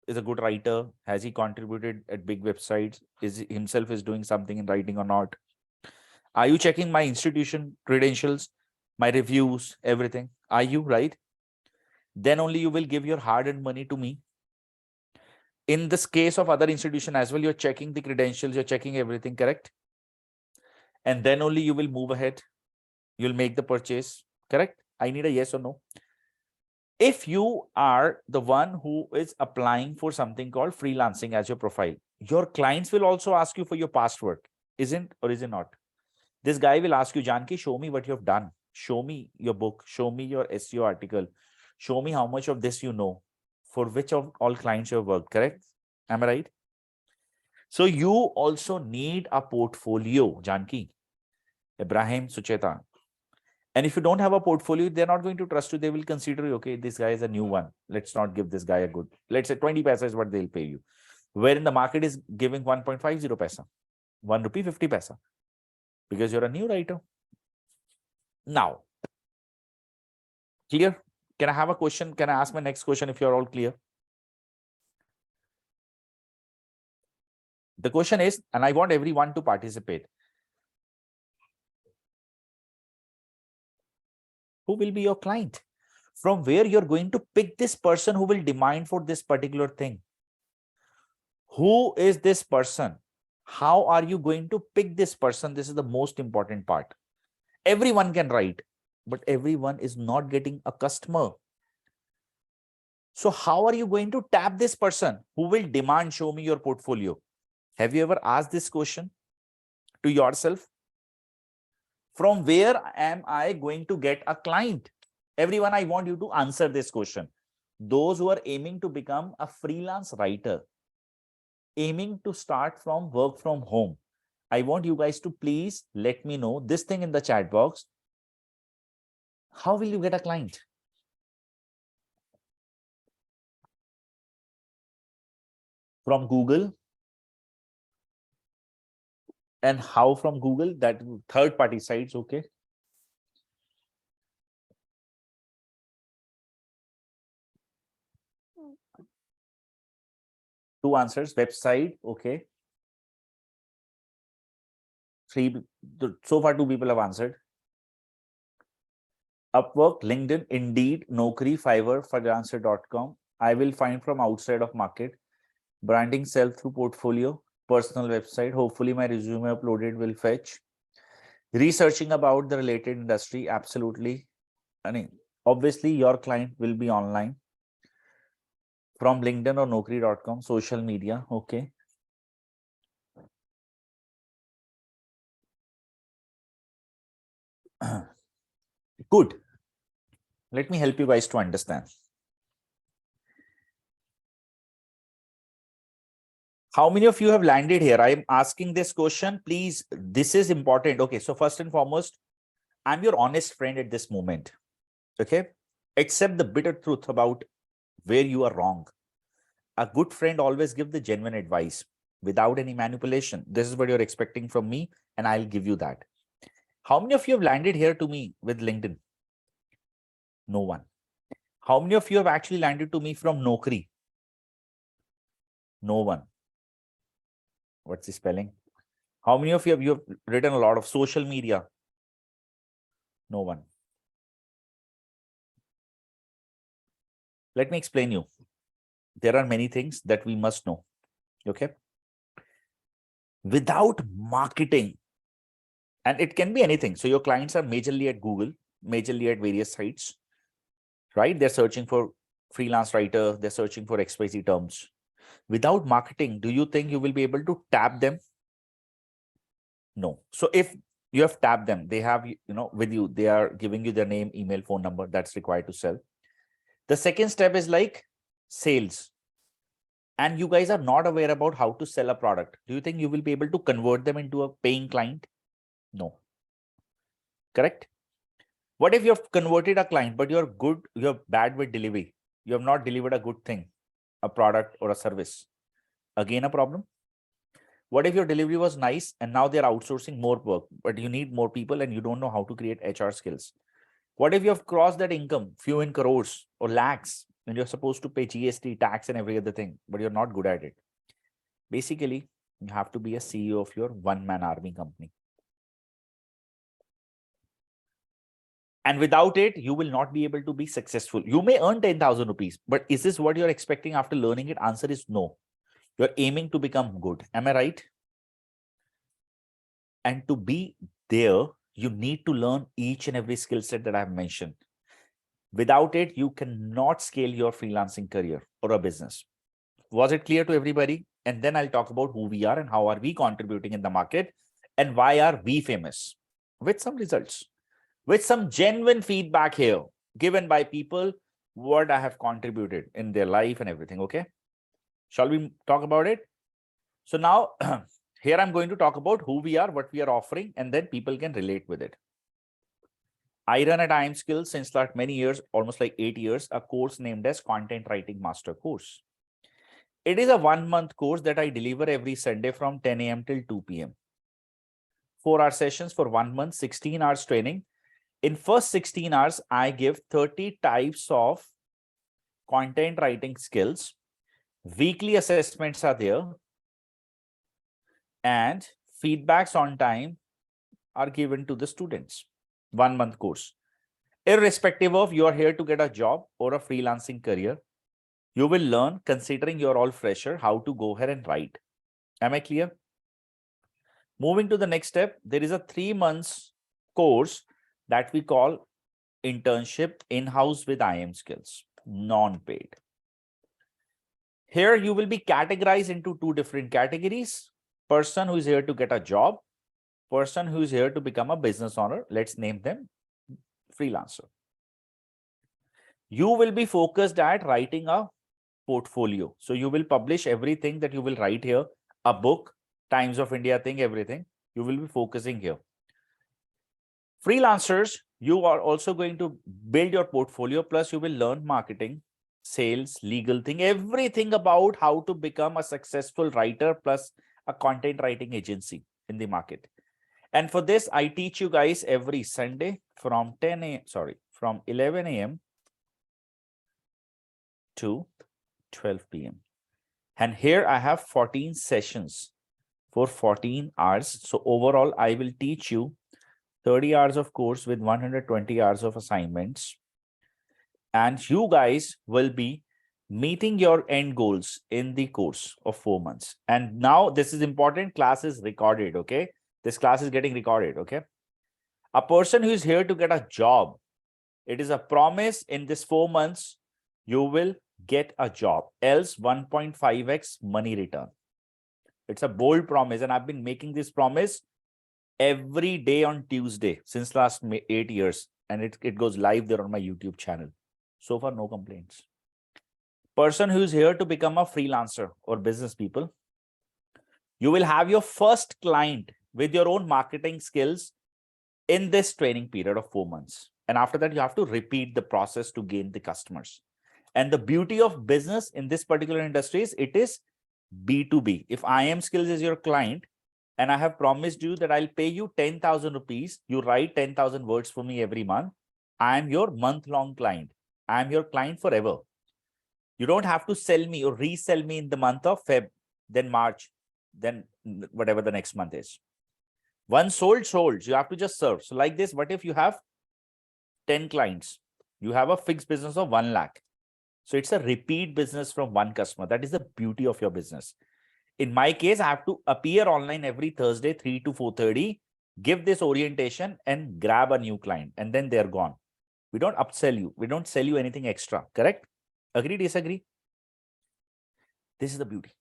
is a good writer. Has he contributed at big websites? Is himself is doing something in writing or not? Are you checking my institution credentials, my reviews, everything? Are you, right? Then only you will give your hard-earned money to me. In this case of other institution as well, you're checking the credentials, you're checking everything, correct? And then only you will move ahead. You'll make the purchase, correct? I need a yes or no. If you are the one who is applying for something called freelancing as your profile, your clients will also ask you for your past work, isn't or is it not? This guy will ask you, Janki, show me what you've done. Show me your book. Show me your SEO article. Show me how much of this you know. For which of all clients you have worked, correct? Am I right? So you also need a portfolio, Janki. Ibrahim, Sucheta. And if you don't have a portfolio, they're not going to trust you. They will consider you, okay, this guy is a new one. Let's not give this guy a good, let's say 20 paisa is what they'll pay you. Wherein the market is giving 1.50 paisa, 1 rupee 50 paisa, because you're a new writer. Now, clear? Can I have a question? Can I ask my next question if you're all clear? The question is, and I want everyone to participate. Who will be your client? From where you're going to pick this person who will demand for this particular thing? Who is this person? How are you going to pick this person? This is the most important part. Everyone can write, but everyone is not getting a customer. So how are you going to tap this person who will demand, show me your portfolio? Have you ever asked this question to yourself? From where am I going to get a client? Everyone, I want you to answer this question. Those who are aiming to become a freelance writer, aiming to start from work from home, I want you guys to please let me know this thing in the chat box. How will you get a client? From Google. And how from Google? That third-party sites, okay. Two answers, website, okay. So far, two people have answered. Upwork, LinkedIn, Indeed, Naukri, Fiverr, Freelancer.com. I will find from outside of market. Branding, sell through portfolio, personal website. Hopefully my resume uploaded will fetch. Researching about the related industry, absolutely. I mean, obviously your client will be online. From LinkedIn or Naukri.com, social media, okay. Good. Let me help you guys to understand. How many of you have landed here? I am asking this question, please. This is important. Okay, so first and foremost, I'm your honest friend at this moment. Okay, accept the bitter truth about where you are wrong. A good friend always gives the genuine advice without any manipulation. This is what you're expecting from me, and I'll give you that. How many of you have landed here to me with LinkedIn? No one. How many of you have actually landed to me from Naukri? No one. What's the spelling? How many of you have written a lot of social media? No one. Let me explain you. There are many things that we must know. Okay. Without marketing, and it can be anything. So your clients are majorly at Google, majorly at various sites, right? They're searching for freelance writer. They're searching for XYZ terms. Without marketing, do you think you will be able to tap them? No. So if you have tapped them, they have, with you, they are giving you their name, email, phone number that's required to sell. The second step is like sales. And you guys are not aware about how to sell a product. Do you think you will be able to convert them into a paying client? No. Correct? What if you have converted a client, but you're bad with delivery? You have not delivered a good thing, a product or a service. Again, a problem. What if your delivery was nice and now they're outsourcing more work, but you need more people and you don't know how to create HR skills? What if you have crossed that income, few in crores or lakhs, and you're supposed to pay GST, tax, and every other thing, but you're not good at it? Basically, you have to be a CEO of your one-man army company. And without it, you will not be able to be successful. You may earn 10,000 rupees, but is this what you're expecting after learning it? Answer is no. You're aiming to become good. Am I right? And to be there, you need to learn each and every skill set that I've mentioned. Without it, you cannot scale your freelancing career or a business. Was it clear to everybody? And then I'll talk about who we are and how are we contributing in the market and why are we famous, with some results, with some genuine feedback here given by people, what I have contributed in their life and everything. Okay. Shall we talk about it? So now here I'm going to talk about who we are, what we are offering, and then people can relate with it. I run at IM Skills since last many years, almost like 8 years, a course named as Content Writing Master Course. It is a 1-month course that I deliver every Sunday from 10 a.m. till 2 p.m. 4-hour sessions for 1 month, 16 hours training. In first 16 hours, I give 30 types of content writing skills. Weekly assessments are there. And feedbacks on time are given to the students. 1-month course. Irrespective of you are here to get a job or a freelancing career, you will learn, considering you're all fresher, how to go ahead and write. Am I clear? Moving to the next step, there is a 3 months course that we call internship in-house with IM Skills, non-paid. Here you will be categorized into 2 different categories. Person who is here to get a job, person who is here to become a business owner. Let's name them freelancer. You will be focused at writing a portfolio. So you will publish everything that you will write here, a book, Times of India thing, everything. You will be focusing here. Freelancers, you are also going to build your portfolio, plus you will learn marketing, sales, legal thing, everything about how to become a successful writer plus a content writing agency in the market. And for this, I teach you guys every Sunday from 11 a.m. to 12 p.m. And here I have 14 sessions for 14 hours. So overall, I will teach you 30 hours of course with 120 hours of assignments. And you guys will be meeting your end goals in the course of 4 months. And now this is important. Class is recorded. Okay. This class is getting recorded. Okay. A person who is here to get a job, it is a promise in this 4 months, you will get a job, else 1.5x money return. It's a bold promise. And I've been making this promise every day on Tuesday since last 8 years. And it goes live there on my YouTube channel. So far, no complaints. Person who is here to become a freelancer or business people, you will have your first client with your own marketing skills in this training period of 4 months. And after that, you have to repeat the process to gain the customers. And the beauty of business in this particular industry is it is B2B. If IM Skills is your client and I have promised you that I'll pay you 10,000 rupees, you write 10,000 words for me every month. I am your month-long client. I am your client forever. You don't have to sell me or resell me in the month of Feb, then March, then whatever the next month is. Once sold, you have to just serve. So like this, what if you have 10 clients? You have a fixed business of 1 lakh. So it's a repeat business from one customer. That is the beauty of your business. In my case, I have to appear online every Thursday, 3 to 4:30, give this orientation and grab a new client. And then they're gone. We don't upsell you. We don't sell you anything extra. Correct? Agree, disagree? This is the beauty.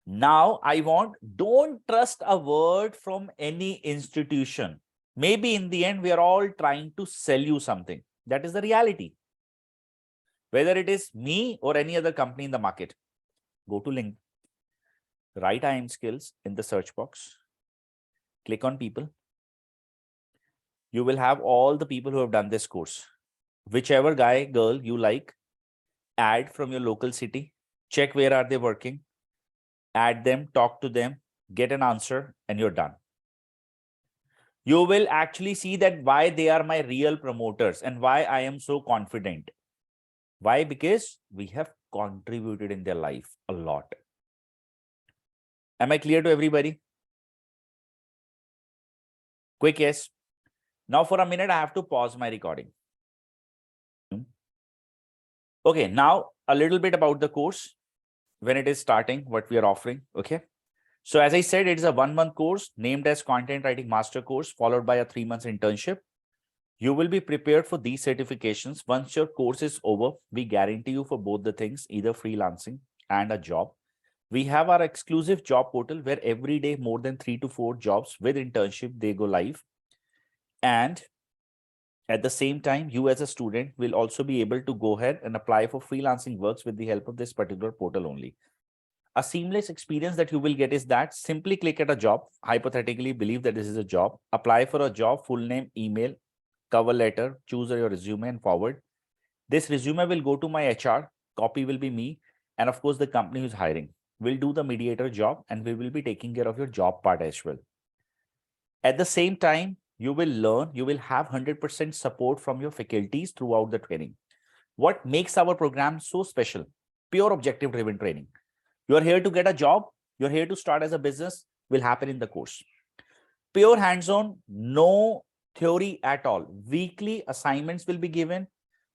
Now I want, don't trust a word from any institution. Maybe in the end, we are all trying to sell you something. That is the reality. Whether it is me or any other company in the market, go to link, write IM Skills in the search box, click on people. You will have all the people who have done this course. Whichever guy, girl you like, add from your local city, check where are they working, add them, talk to them, get an answer, and you're done. You will actually see that why they are my real promoters and why I am so confident. Why? Because we have contributed in their life a lot. Am I clear to everybody? Quick yes. Now for a minute, I have to pause my recording. Okay, now a little bit about the course, when it is starting, what we are offering. Okay. So as I said, it is a 1-month course named as Content Writing Master Course, followed by a 3 months internship. You will be prepared for these certifications. Once your course is over, we guarantee you for both the things, either freelancing and a job. We have our exclusive job portal where every day more than 3 to 4 jobs with internship, they go live. And at the same time, you as a student will also be able to go ahead and apply for freelancing works with the help of this particular portal only. A seamless experience that you will get is that simply click at a job, hypothetically believe that this is a job, apply for a job, full name, email, cover letter, choose your resume and forward. This resume will go to my HR, copy will be me, and of course the company who's hiring will do the mediator job, and we will be taking care of your job part as well. At the same time, you will learn, you will have 100% support from your faculties throughout the training. What makes our program so special? Pure objective driven training. You are here to get a job, you're here to start as a business, will happen in the course. Pure hands-on, no theory at all. Weekly assignments will be given,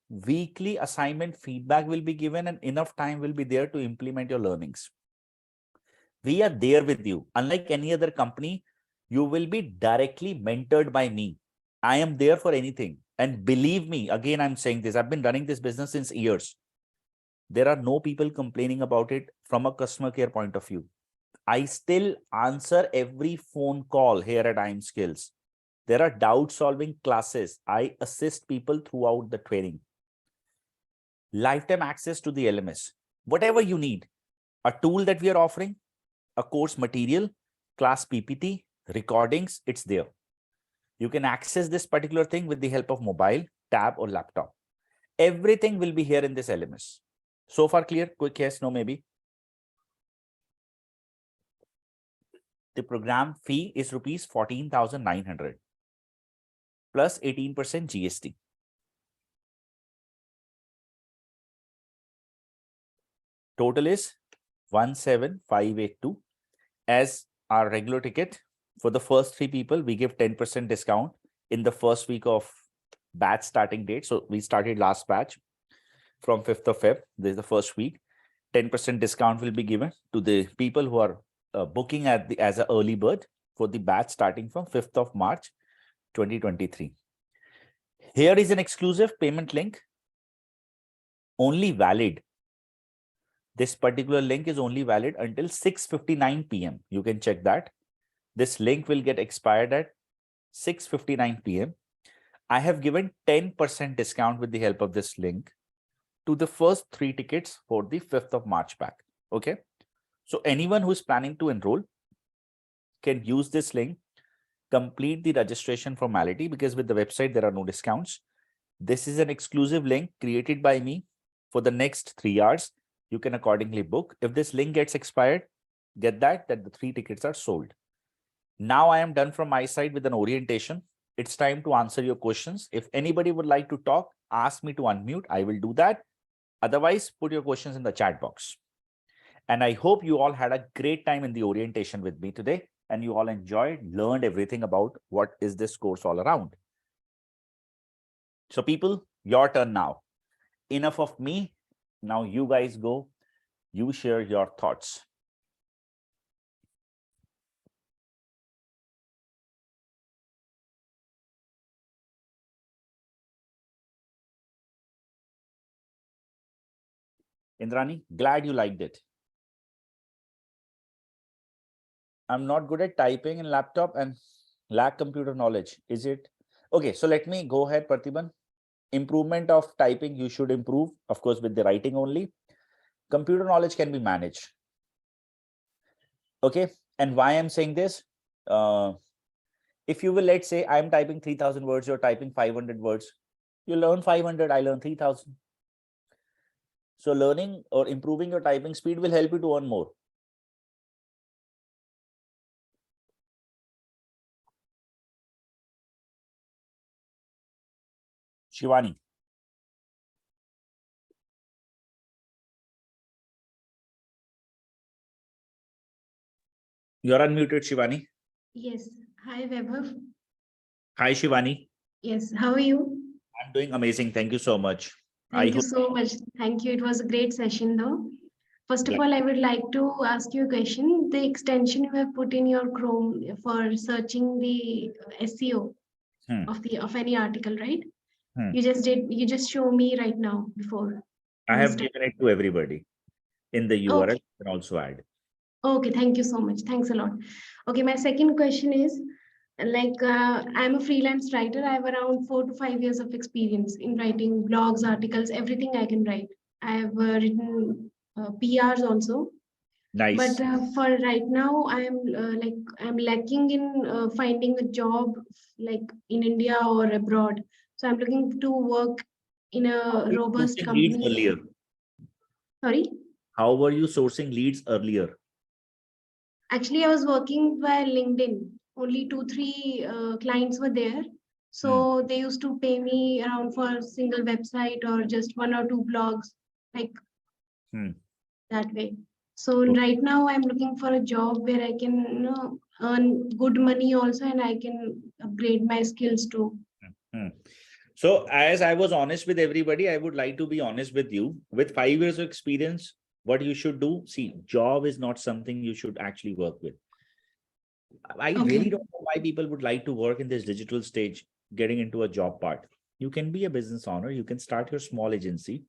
weekly assignment feedback will be given, and enough time will be there to implement your learnings. We are there with you. Unlike any other company, you will be directly mentored by me. I am there for anything. And believe me, again, I'm saying this, I've been running this business since years. There are no people complaining about it from a customer care point of view. I still answer every phone call here at IM Skills. There are doubt solving classes. I assist people throughout the training. Lifetime access to the LMS. Whatever you need, a tool that we are offering, a course material, class PPT, recordings, it's there. You can access this particular thing with the help of mobile, tab, or laptop. Everything will be here in this LMS. So far clear? Quick yes, no, maybe. The program fee is rupees 14,900 plus 18% GST. Total is 17,582 as our regular ticket. For the first 3 people, we give 10% discount in the first week of batch starting date. So we started last batch from 5th of Feb. This is the first week. 10% discount will be given to the people who are booking as an early bird for the batch starting from 5th of March 2023. Here is an exclusive payment link, only valid. This particular link is only valid until 6:59 p.m. You can check that. This link will get expired at 6:59 p.m. I have given 10% discount with the help of this link to the first 3 tickets for the 5th of March pack. Okay. So anyone who is planning to enroll can use this link, complete the registration formality, because with the website, there are no discounts. This is an exclusive link created by me for the next 3 hours. You can accordingly book. If this link gets expired, get that the 3 tickets are sold. Now I am done from my side with an orientation. It's time to answer your questions. If anybody would like to talk, ask me to unmute. I will do that. Otherwise, put your questions in the chat box. And I hope you all had a great time in the orientation with me today, and you all enjoyed, learned everything about what is this course all around. So people, your turn now. Enough of me. Now you guys go. You share your thoughts. Indrani, glad you liked it. I'm not good at typing in laptop and lack computer knowledge. Is it? Okay, so let me go ahead, Pratibhan. Improvement of typing, you should improve, of course, with the writing only. Computer knowledge can be managed. Okay, and why I'm saying this? If you will, let's say I'm typing 3,000 words, you're typing 500 words. You learn 500, I learn 3,000. So learning or improving your typing speed will help you to earn more. Shivani. You're unmuted, Shivani. Yes. Hi, Vaibhav. Hi, Shivani. Yes. How are you? I'm doing amazing. Thank you so much. Thank you so much. Thank you. It was a great session, though. First of all, I would like to ask you a question. The extension you have put in your Chrome for searching the SEO of any article, right? You just show me right now before. I have given it to everybody in the URL. Okay. You can also add. Okay, thank you so much. Thanks a lot. Okay, my second question is, I'm a freelance writer. I have around 4 to 5 years of experience in writing blogs, articles, everything I can write. I have written PRs also. Nice. But for right now, I'm lacking in finding a job like in India or abroad. So I'm looking to work in How a were you robust sourcing leads company. earlier? Sorry. How were you sourcing leads earlier? Actually, I was working via LinkedIn. Only 2, 3 clients were there. Hmm. So they used to pay me around for a single website or just 1 or 2 blogs, like Hmm. that way. So Okay. right now I'm looking for a job where I can, earn good money also, and I can upgrade my skills too. Hmm. So as I was honest with everybody, I would like to be honest with you. With 5 years of experience, what you should do, see, job is not something you should actually work with. I Okay. really don't know why people would like to work in this digital stage, getting into a job part. You can be a business owner, you can start your small agency.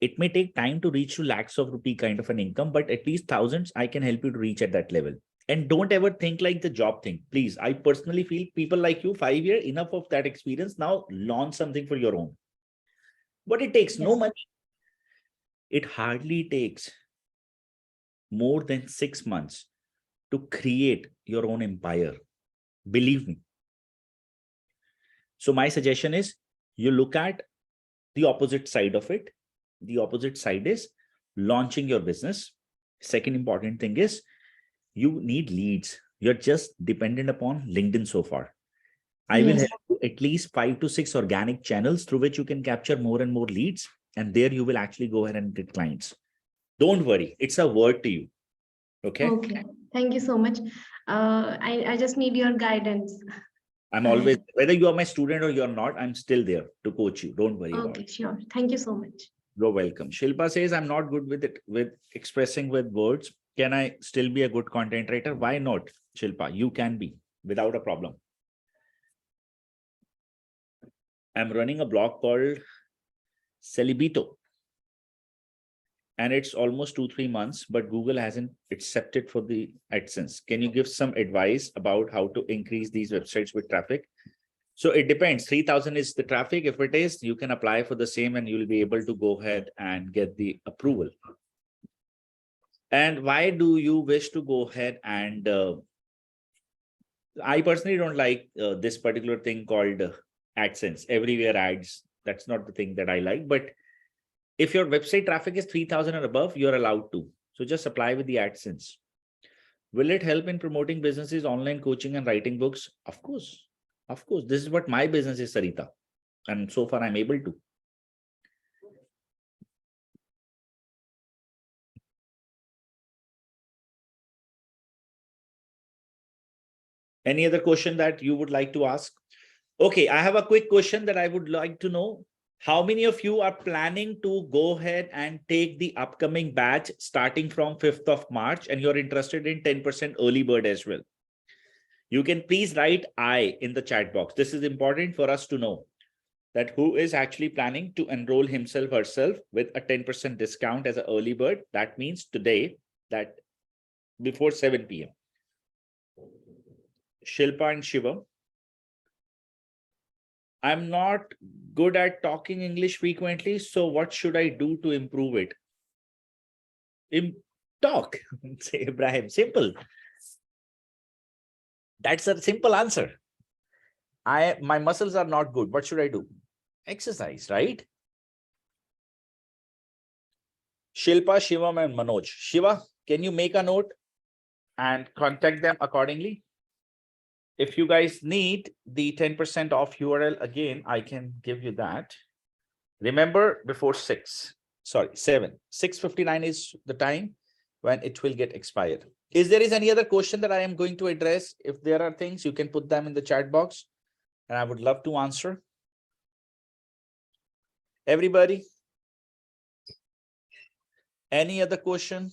It may take time to reach to lakhs of rupee kind of an income, but at least thousands, I can help you to reach at that level. And don't ever think like the job thing. Please, I personally feel people like you, 5 years, enough of that experience. Now launch something for your own. But it takes no Yes. money. It hardly takes more than 6 months to create your own empire. Believe me. So my suggestion is you look at the opposite side of it. The opposite side is launching your business. Second important thing is you need leads. You're just dependent upon LinkedIn so far. I will Yes. help you at least 5 to 6 organic channels through which you can capture more and more leads. And there you will actually go ahead and get clients. Don't worry. It's a word to you. Okay. Okay. Thank you so much. I just need your guidance I'm always, ahead. whether you are my student or you're not, I'm still there to coach you. Don't worry about it. Okay, sure. Thank you so much. You're welcome. Shilpa says, I'm not good with it, with expressing with words. Can I still be a good content writer? Why not, Shilpa? You can be without a problem. I'm running a blog called Celibito. And it's almost 2, 3 months, but Google hasn't accepted for the AdSense. Can you give some advice about how to increase these websites with traffic? So it depends. 3,000 is the traffic. If it is, you can apply for the same and you'll be able to go ahead and get the approval. And why do you wish to go ahead and I personally don't like this particular thing called AdSense, everywhere ads. That's not the thing that I like. But if your website traffic is 3,000 or above, you're allowed to. So just apply with the AdSense. Will it help in promoting businesses, online coaching and writing books? Of course. Of course. This is what my business is, Sarita. And so far I'm able to. Any other question that you would like to ask? Okay, I have a quick question that I would like to know. How many of you are planning to go ahead and take the upcoming batch starting from 5th of March and you're interested in 10% early bird as well? You can please write I in the chat box. This is important for us to know that who is actually planning to enroll himself herself with a 10% discount as an early bird. That means today, that before 7 p.m. Shilpa and Shiva. I'm not good at talking English frequently, so what should I do to improve it? Talk. Say Ibrahim, simple. That's a simple answer. My muscles are not good. What should I do? Exercise, right? Shilpa, Shivam, and Manoj. Shiva, can you make a note and contact them accordingly? If you guys need the 10% off URL again, I can give you that. Remember, before 7, 6:59 is the time when it will get expired. Is there any other question that I am going to address? If there are things, you can put them in the chat box and I would love to answer. Everybody? Any other question?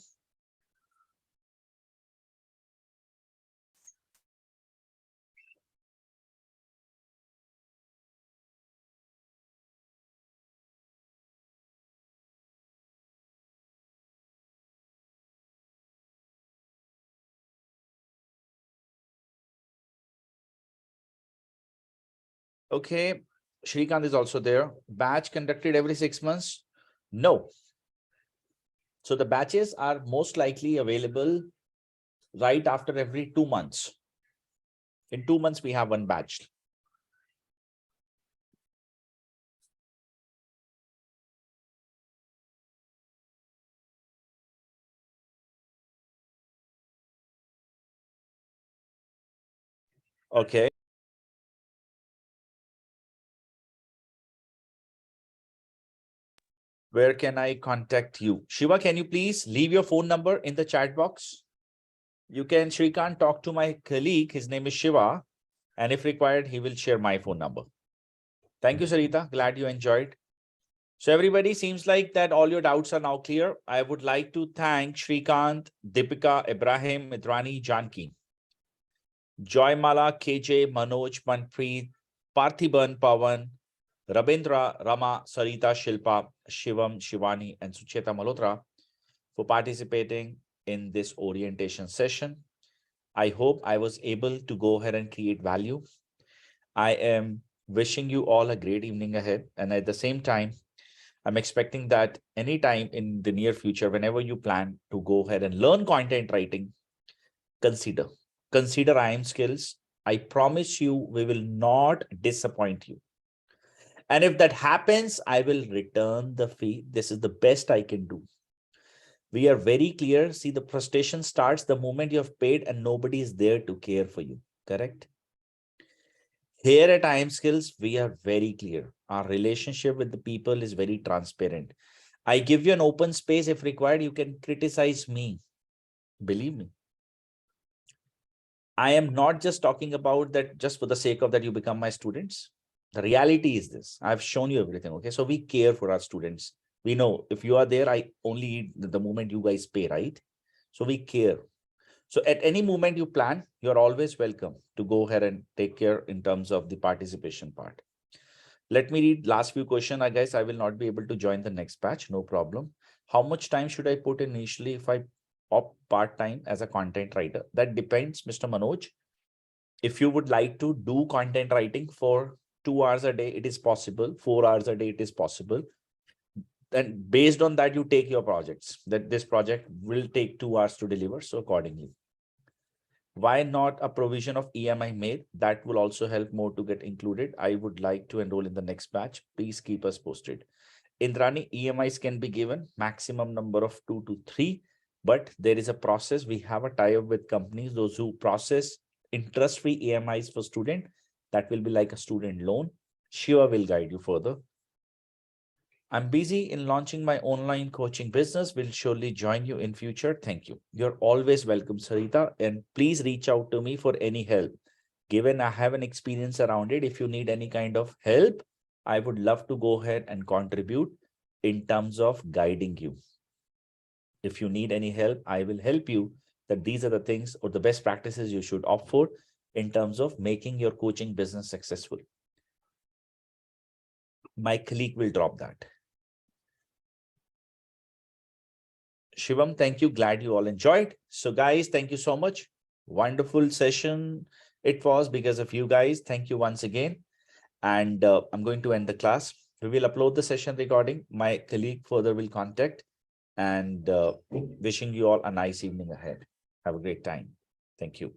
Okay. Shrikant is also there. Batch conducted every 6 months? No. So the batches are most likely available right after every 2 months. In 2 months, we have one batch. Okay. Where can I contact you? Shiva, can you please leave your phone number in the chat box? You can, Shrikant, talk to my colleague. His name is Shiva. And if required, he will share my phone number. Thank you, Sarita. Glad you enjoyed. So everybody, seems like that all your doubts are now clear. I would like to thank Shrikant, Deepika, Ibrahim, Midrani, Janki, Joymala, KJ, Manoj, Manpreet, Parthiban, Pawan, Rabindra, Rama, Sarita, Shilpa, Shivam, Shivani, and Sucheta Malhotra for participating in this orientation session. I hope I was able to go ahead and create value. I am wishing you all a great evening ahead. And at the same time, I'm expecting that anytime in the near future, whenever you plan to go ahead and learn content writing, consider IIM skills. I promise you, we will not disappoint you. And if that happens, I will return the fee. This is the best I can do. We are very clear. See, the frustration starts the moment you have paid and nobody is there to care for you. Correct? Here at IIM Skills, we are very clear. Our relationship with the people is very transparent. I give you an open space. If required, you can criticize me. Believe me. I am not just talking about that just for the sake of that you become my students. The reality is this. I've shown you everything. Okay. So we care for our students. We know if you are there, I only eat the moment you guys pay, right? So we care. So at any moment you plan, you're always welcome to go ahead and take care in terms of the participation part. Let me read last few questions. I guess I will not be able to join the next batch. No problem. How much time should I put in initially if I opt part-time as a content writer? That depends, Mr. Manoj. If you would like to do content writing for 2 hours a day, it is possible. 4 hours a day, it is possible. And based on that, you take your projects. That this project will take 2 hours to deliver. So accordingly. Why not a provision of EMI made? That will also help more to get included. I would like to enroll in the next batch. Please keep us posted. Indrani, EMIs can be given maximum number of 2 to 3, but there is a process. We have a tie-up with companies, those who process interest-free EMIs for student. That will be like a student loan. Shiva will guide you further. I'm busy in launching my online coaching business. Will surely join you in future. Thank you. You're always welcome, Sarita. And please reach out to me for any help. Given I have an experience around it, if you need any kind of help, I would love to go ahead and contribute in terms of guiding you. If you need any help, I will help you that these are the things or the best practices you should opt for in terms of making your coaching business successful. My colleague will drop that. Shivam, thank you. Glad you all enjoyed. So guys, thank you so much. Wonderful session. It was because of you guys. Thank you once again. And I'm going to end the class. We will upload the session recording. My colleague further will contact and wishing you all a nice evening ahead. Have a great time. Thank you.